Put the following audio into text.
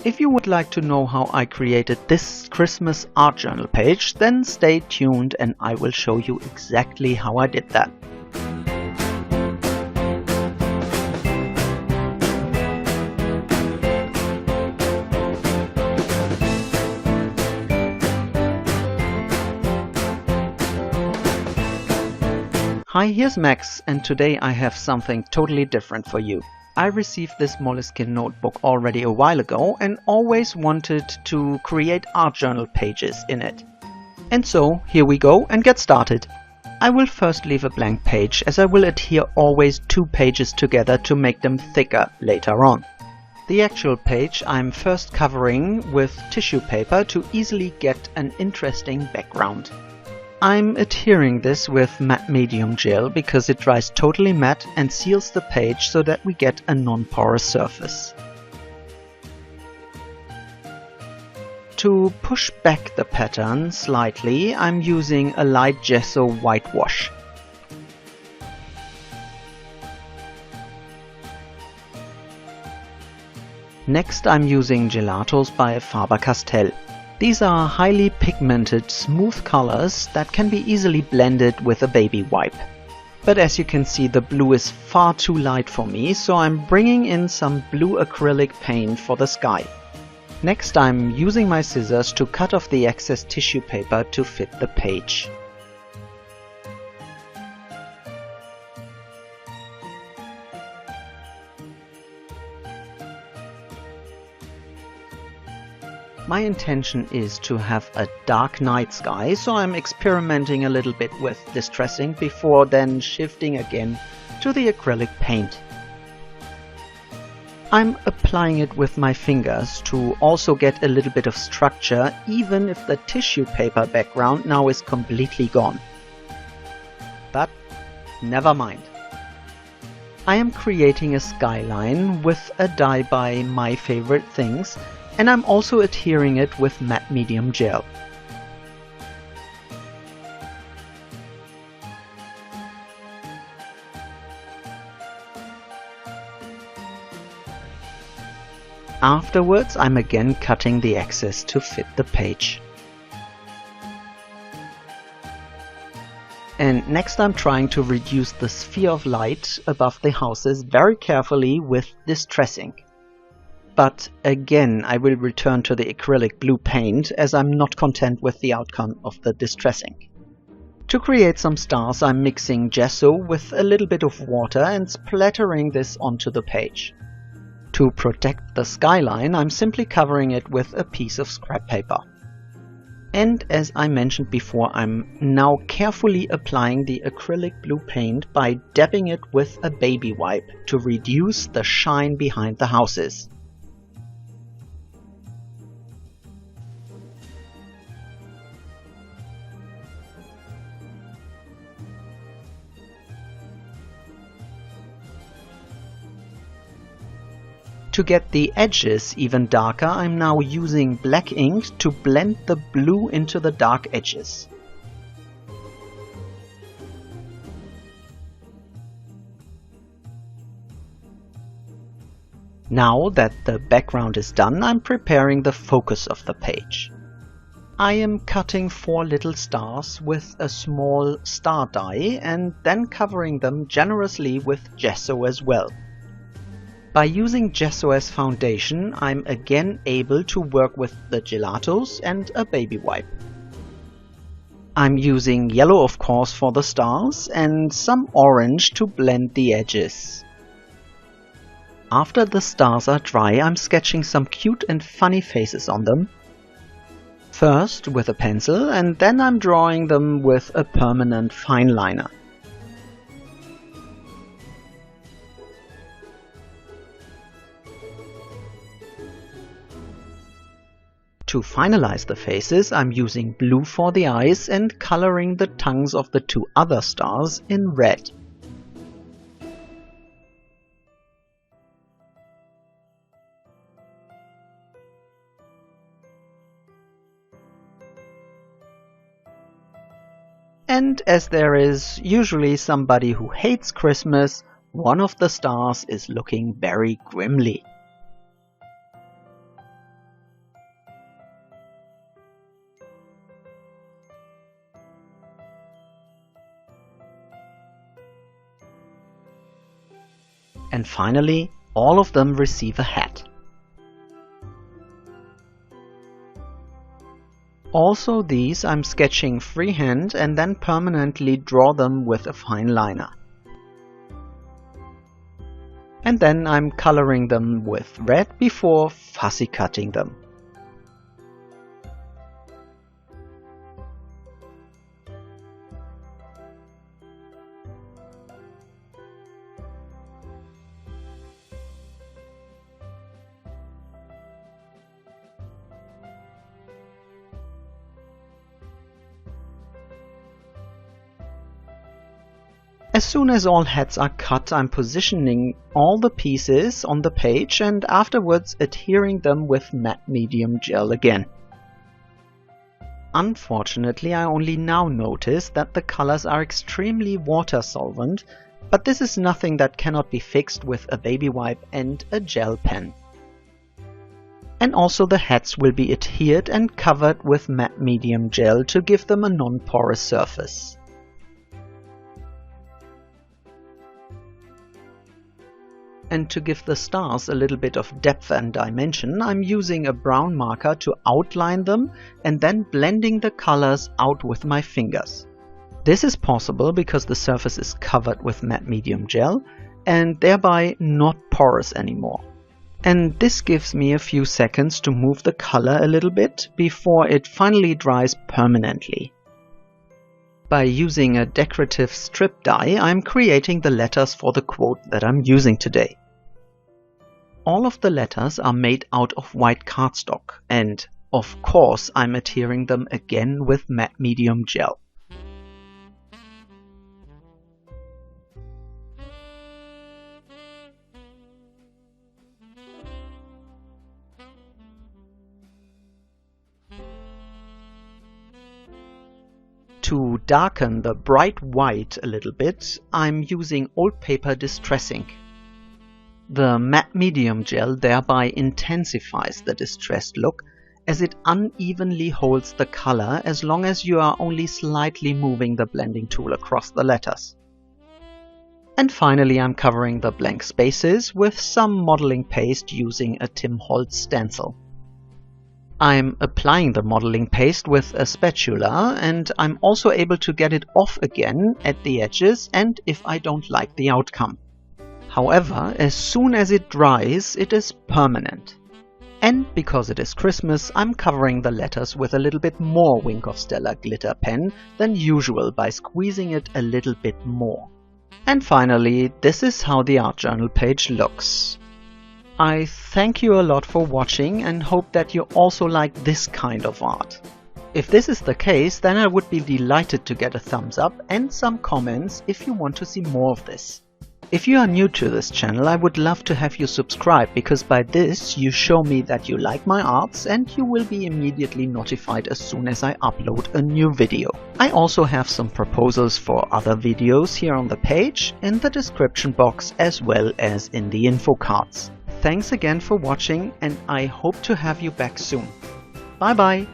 If you would like to know how I created this Christmas art journal page, then stay tuned and I will show you exactly how I did that. Hi, here's Max, and today I have something totally different for you. I received this Moleskin notebook already a while ago and always wanted to create art journal pages in it. And so, here we go and get started. I will first leave a blank page, as I will adhere always 2 pages together to make them thicker later on. The actual page I'm first covering with tissue paper to easily get an interesting background. I'm adhering this with matte medium gel because it dries totally matte and seals the page so that we get a non-porous surface. To push back the pattern slightly, I'm using a light gesso whitewash. Next, I'm using Gelatos by Faber Castell. These are highly pigmented, smooth colors that can be easily blended with a baby wipe. But as you can see, the blue is far too light for me, so I'm bringing in some blue acrylic paint for the sky. Next, I'm using my scissors to cut off the excess tissue paper to fit the page. My intention is to have a dark night sky, so I'm experimenting a little bit with distressing before then shifting again to the acrylic paint. I'm applying it with my fingers to also get a little bit of structure, even if the tissue paper background now is completely gone. But never mind. I am creating a skyline with a die by My Favorite Things, and I'm also adhering it with matte medium gel. Afterwards, I'm again cutting the excess to fit the page. And next I'm trying to reduce the sphere of light above the houses very carefully with distressing. But again, I will return to the acrylic blue paint as I'm not content with the outcome of the distressing. To create some stars, I'm mixing gesso with a little bit of water and splattering this onto the page. To protect the skyline, I'm simply covering it with a piece of scrap paper. And as I mentioned before, I'm now carefully applying the acrylic blue paint by dabbing it with a baby wipe to reduce the shine behind the houses. To get the edges even darker, I'm now using black ink to blend the blue into the dark edges. Now that the background is done, I'm preparing the focus of the page. I am cutting 4 little stars with a small star die and then covering them generously with gesso as well. By using gesso as foundation, I'm again able to work with the Gelatos and a baby wipe. I'm using yellow of course for the stars and some orange to blend the edges. After the stars are dry, I'm sketching some cute and funny faces on them. First with a pencil and then I'm drawing them with a permanent fine liner. To finalize the faces, I'm using blue for the eyes and coloring the tongues of the 2 other stars in red. And as there is usually somebody who hates Christmas, one of the stars is looking very grimly. And finally, all of them receive a hat. Also these I'm sketching freehand and then permanently draw them with a fine liner. And then I'm coloring them with red before fussy cutting them. As soon as all hats are cut, I'm positioning all the pieces on the page and afterwards adhering them with matte medium gel again. Unfortunately, I only now notice that the colors are extremely water solvent, but this is nothing that cannot be fixed with a baby wipe and a gel pen. And also the hats will be adhered and covered with matte medium gel to give them a non-porous surface. And to give the stars a little bit of depth and dimension, I'm using a brown marker to outline them and then blending the colors out with my fingers. This is possible because the surface is covered with matte medium gel and thereby not porous anymore. And this gives me a few seconds to move the color a little bit before it finally dries permanently. By using a decorative strip die, I'm creating the letters for the quote that I'm using today. All of the letters are made out of white cardstock, and of course I'm adhering them again with matte medium gel. To darken the bright white a little bit, I'm using old paper distress ink. The matte medium gel thereby intensifies the distressed look, as it unevenly holds the color as long as you are only slightly moving the blending tool across the letters. And finally I'm covering the blank spaces with some modeling paste using a Holtz stencil. I'm applying the modeling paste with a spatula and I'm also able to get it off again at the edges and if I don't like the outcome. However, as soon as it dries, it is permanent. And because it is Christmas, I'm covering the letters with a little bit more Wink of Stella glitter pen than usual by squeezing it a little bit more. And finally, this is how the art journal page looks. I thank you a lot for watching and hope that you also like this kind of art. If this is the case, then I would be delighted to get a thumbs up and some comments if you want to see more of this. If you are new to this channel, I would love to have you subscribe, because by this you show me that you like my arts and you will be immediately notified as soon as I upload a new video. I also have some proposals for other videos here on the page, in the description box as well as in the info cards. Thanks again for watching and I hope to have you back soon. Bye bye!